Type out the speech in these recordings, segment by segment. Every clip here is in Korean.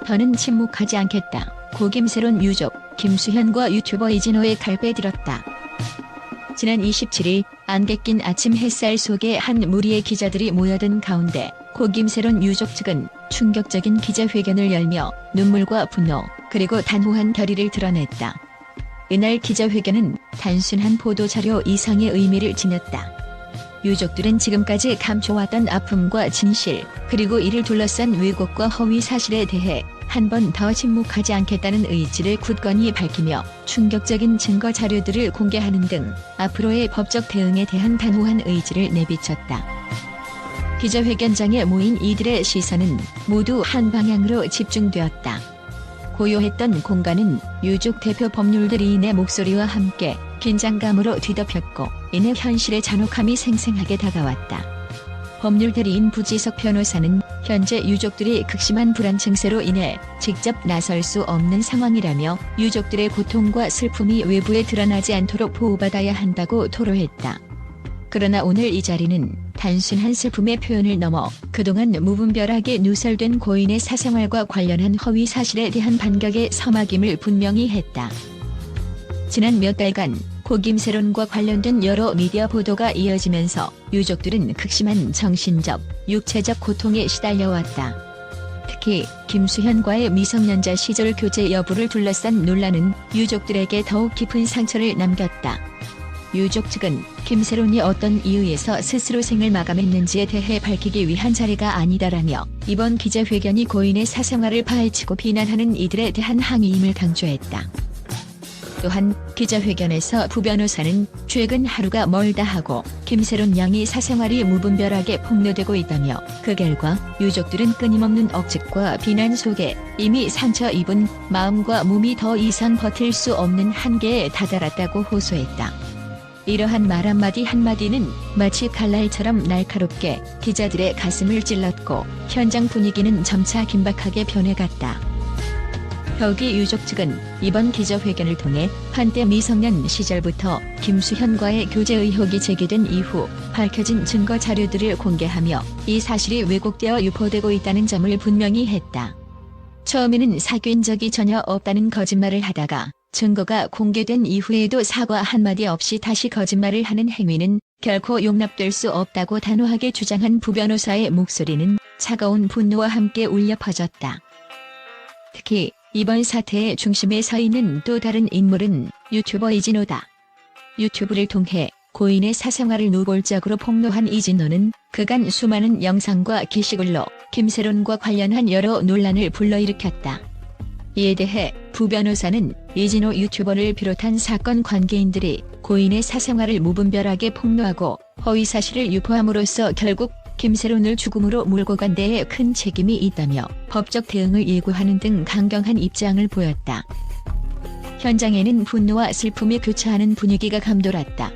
더는 침묵하지 않겠다. 고 김세론 유족, 김수현과 유튜버 이진호의 칼 빼들었다. 지난 27일 안개 낀 아침 햇살 속에 한 무리의 기자들이 모여든 가운데 고 김세론 유족 측은 충격적인 기자회견을 열며 눈물과 분노 그리고 단호한 결의를 드러냈다. 이날 기자회견은 단순한 보도자료 이상의 의미를 지녔다. 유족들은 지금까지 감춰왔던 아픔과 진실 그리고 이를 둘러싼 왜곡과 허위 사실에 대해 한 번 더 침묵하지 않겠다는 의지를 굳건히 밝히며 충격적인 증거 자료들을 공개하는 등 앞으로의 법적 대응에 대한 단호한 의지를 내비쳤다. 기자회견장에 모인 이들의 시선은 모두 한 방향으로 집중되었다. 고요했던 공간은 유족 대표 법률대리인의 목소리와 함께 긴장감으로 뒤덮였고 이내 현실의 잔혹함이 생생하게 다가왔다. 법률대리인 부지석 변호사는 현재 유족들이 극심한 불안 증세로 인해 직접 나설 수 없는 상황이라며 유족들의 고통과 슬픔이 외부에 드러나지 않도록 보호받아야 한다고 토로했다. 그러나 오늘 이 자리는 단순한 슬픔의 표현을 넘어 그동안 무분별하게 누설된 고인의 사생활과 관련한 허위 사실에 대한 반격의 서막임을 분명히 했다. 지난 몇 달간 고 김세론과 관련된 여러 미디어 보도가 이어지면서 유족들은 극심한 정신적, 육체적 고통에 시달려왔다. 특히 김수현과의 미성년자 시절 교제 여부를 둘러싼 논란은 유족들에게 더욱 깊은 상처를 남겼다. 유족 측은 김세론이 어떤 이유에서 스스로 생을 마감했는지에 대해 밝히기 위한 자리가 아니다라며 이번 기자회견이 고인의 사생활을 파헤치고 비난하는 이들에 대한 항의임을 강조했다. 또한 기자회견에서 부 변호사는 최근 하루가 멀다 하고 김세론 양의 사생활이 무분별하게 폭로되고 있다며 그 결과 유족들은 끊임없는 억측과 비난 속에 이미 상처 입은 마음과 몸이 더 이상 버틸 수 없는 한계에 다다랐다고 호소했다. 이러한 말 한마디 한마디는 마치 칼날처럼 날카롭게 기자들의 가슴을 찔렀고 현장 분위기는 점차 긴박하게 변해갔다. 혁이 유족 측은 이번 기자회견을 통해 한때 미성년 시절부터 김수현과의 교제 의혹이 제기된 이후 밝혀진 증거 자료들을 공개하며 이 사실이 왜곡되어 유포되고 있다는 점을 분명히 했다. 처음에는 사귄 적이 전혀 없다는 거짓말을 하다가 증거가 공개된 이후에도 사과 한마디 없이 다시 거짓말을 하는 행위는 결코 용납될 수 없다고 단호하게 주장한 부 변호사의 목소리는 차가운 분노와 함께 울려 퍼졌다. 특히 이번 사태의 중심에 서 있는 또 다른 인물은 유튜버 이진호다. 유튜브를 통해 고인의 사생활을 노골적으로 폭로한 이진호는 그간 수많은 영상과 게시글로 김세론과 관련한 여러 논란을 불러일으켰다. 이에 대해 부 변호사는 이진호 유튜버를 비롯한 사건 관계인들이 고인의 사생활을 무분별하게 폭로하고 허위 사실을 유포함으로써 결국 김세론을 죽음으로 몰고 간 데에 큰 책임이 있다며 법적 대응을 예고하는 등 강경한 입장을 보였다. 현장에는 분노와 슬픔이 교차하는 분위기가 감돌았다.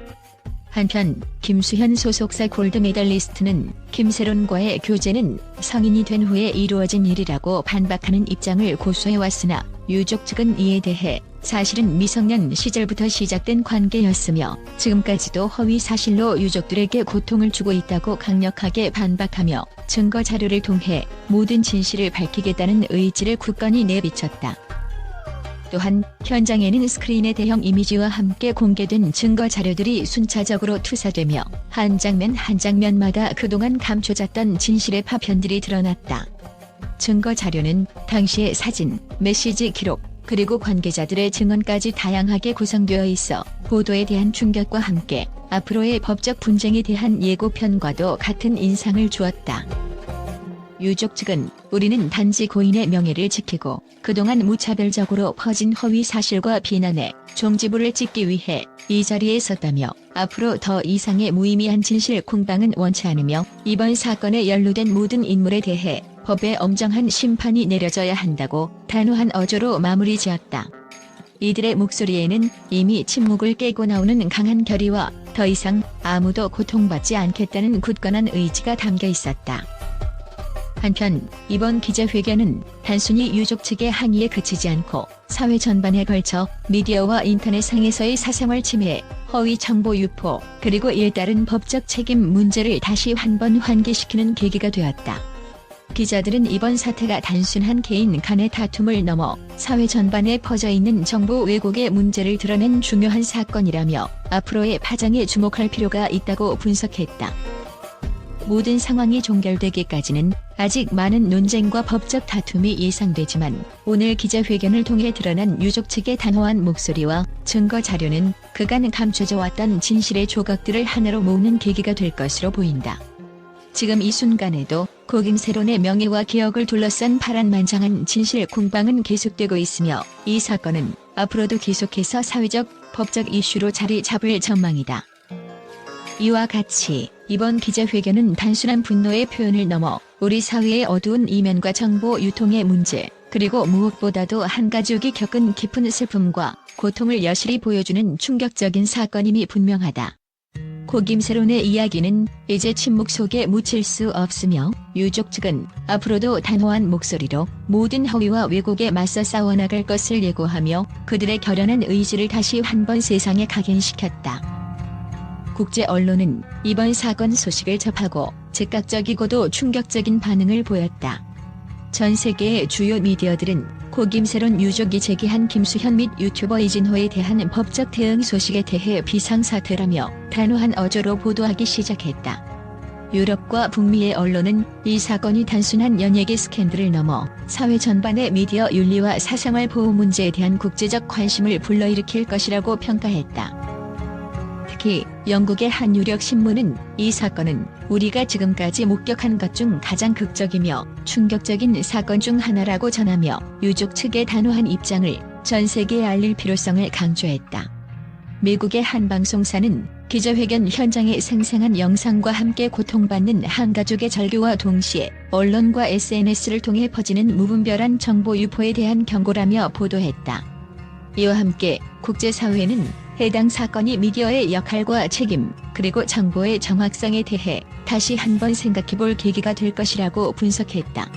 한편 김수현 소속사 골드메달리스트는 김세론과의 교제는 성인이 된 후에 이루어진 일이라고 반박하는 입장을 고수해왔으나 유족 측은 이에 대해 사실은 미성년 시절부터 시작된 관계였으며 지금까지도 허위 사실로 유족들에게 고통을 주고 있다고 강력하게 반박하며 증거 자료를 통해 모든 진실을 밝히겠다는 의지를 굳건히 내비쳤다. 또한 현장에는 스크린의 대형 이미지와 함께 공개된 증거 자료들이 순차적으로 투사되며 한 장면 한 장면마다 그동안 감춰졌던 진실의 파편들이 드러났다. 증거 자료는 당시의 사진, 메시지 기록, 그리고 관계자들의 증언까지 다양하게 구성되어 있어 보도에 대한 충격과 함께 앞으로의 법적 분쟁에 대한 예고편과도 같은 인상을 주었다. 유족 측은 우리는 단지 고인의 명예를 지키고 그동안 무차별적으로 퍼진 허위 사실과 비난에 종지부를 찍기 위해 이 자리에 섰다며 앞으로 더 이상의 무의미한 진실 공방은 원치 않으며 이번 사건에 연루된 모든 인물에 대해 법의 엄정한 심판이 내려져야 한다고 단호한 어조로 마무리 지었다. 이들의 목소리에는 이미 침묵을 깨고 나오는 강한 결의와 더 이상 아무도 고통받지 않겠다는 굳건한 의지가 담겨 있었다. 한편 이번 기자회견은 단순히 유족 측의 항의에 그치지 않고 사회 전반에 걸쳐 미디어와 인터넷상에서의 사생활 침해, 허위 정보 유포, 그리고 이에 따른 법적 책임 문제를 다시 한 번 환기시키는 계기가 되었다. 기자들은 이번 사태가 단순한 개인 간의 다툼을 넘어 사회 전반에 퍼져 있는 정보 왜곡의 문제를 드러낸 중요한 사건이라며 앞으로의 파장에 주목할 필요가 있다고 분석했다. 모든 상황이 종결되기까지는 아직 많은 논쟁과 법적 다툼이 예상되지만 오늘 기자회견을 통해 드러난 유족 측의 단호한 목소리와 증거 자료는 그간 감춰져 왔던 진실의 조각들을 하나로 모으는 계기가 될 것으로 보인다. 지금 이 순간에도 고김세론의 명예와 기억을 둘러싼 파란만장한 진실 공방은 계속되고 있으며 이 사건은 앞으로도 계속해서 사회적, 법적 이슈로 자리 잡을 전망이다. 이와 같이 이번 기자회견은 단순한 분노의 표현을 넘어 우리 사회의 어두운 이면과 정보 유통의 문제, 그리고 무엇보다도 한 가족이 겪은 깊은 슬픔과 고통을 여실히 보여주는 충격적인 사건임이 분명하다. 고김세론의 이야기는 이제 침묵 속에 묻힐 수 없으며 유족 측은 앞으로도 단호한 목소리로 모든 허위와 왜곡에 맞서 싸워나갈 것을 예고하며 그들의 결연한 의지를 다시 한번 세상에 각인시켰다. 국제 언론은 이번 사건 소식을 접하고 즉각적이고도 충격적인 반응을 보였다. 전 세계의 주요 미디어들은 고김세론 유족이 제기한 김수현 및 유튜버 이진호에 대한 법적 대응 소식에 대해 비상사태라며 단호한 어조로 보도하기 시작했다. 유럽과 북미의 언론은 이 사건이 단순한 연예계 스캔들을 넘어 사회 전반의 미디어 윤리와 사생활 보호 문제에 대한 국제적 관심을 불러일으킬 것이라고 평가했다. 특히 영국의 한 유력 신문은 이 사건은 우리가 지금까지 목격한 것 중 가장 극적이며 충격적인 사건 중 하나라고 전하며 유족 측의 단호한 입장을 전 세계에 알릴 필요성을 강조했다. 미국의 한 방송사는 기자회견 현장의 생생한 영상과 함께 고통받는 한 가족의 절규와 동시에 언론과 SNS를 통해 퍼지는 무분별한 정보 유포에 대한 경고라며 보도했다. 이와 함께 국제사회는 해당 사건이 미디어의 역할과 책임, 그리고 정보의 정확성에 대해 다시 한번 생각해볼 계기가 될 것이라고 분석했다.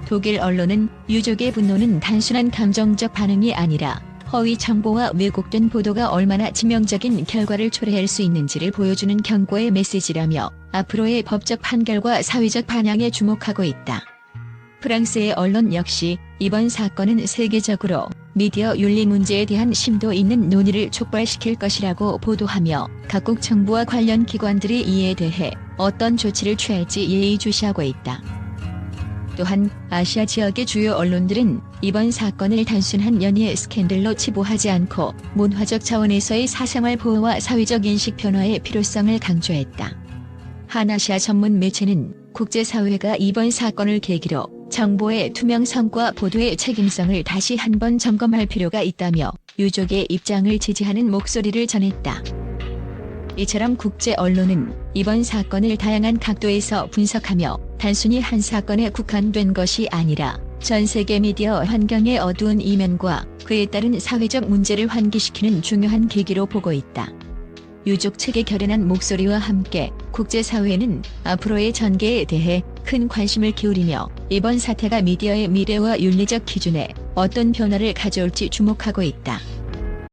독일 언론은 유족의 분노는 단순한 감정적 반응이 아니라 허위 정보와 왜곡된 보도가 얼마나 치명적인 결과를 초래할 수 있는지를 보여주는 경고의 메시지라며 앞으로의 법적 판결과 사회적 반향에 주목하고 있다. 프랑스의 언론 역시 이번 사건은 세계적으로 미디어 윤리 문제에 대한 심도 있는 논의를 촉발시킬 것이라고 보도하며 각국 정부와 관련 기관들이 이에 대해 어떤 조치를 취할지 예의주시하고 있다. 또한 아시아 지역의 주요 언론들은 이번 사건을 단순한 연예 스캔들로 치부하지 않고 문화적 차원에서의 사생활 보호와 사회적 인식 변화의 필요성을 강조했다. 한 아시아 전문 매체는 국제사회가 이번 사건을 계기로 정보의 투명성과 보도의 책임성을 다시 한번 점검할 필요가 있다며 유족의 입장을 지지하는 목소리를 전했다. 이처럼 국제 언론은 이번 사건을 다양한 각도에서 분석하며 단순히 한 사건에 국한된 것이 아니라 전 세계 미디어 환경의 어두운 이면과 그에 따른 사회적 문제를 환기시키는 중요한 계기로 보고 있다. 유족 측의 결연한 목소리와 함께 국제사회는 앞으로의 전개에 대해 큰 관심을 기울이며 이번 사태가 미디어의 미래와 윤리적 기준에 어떤 변화를 가져올지 주목하고 있다.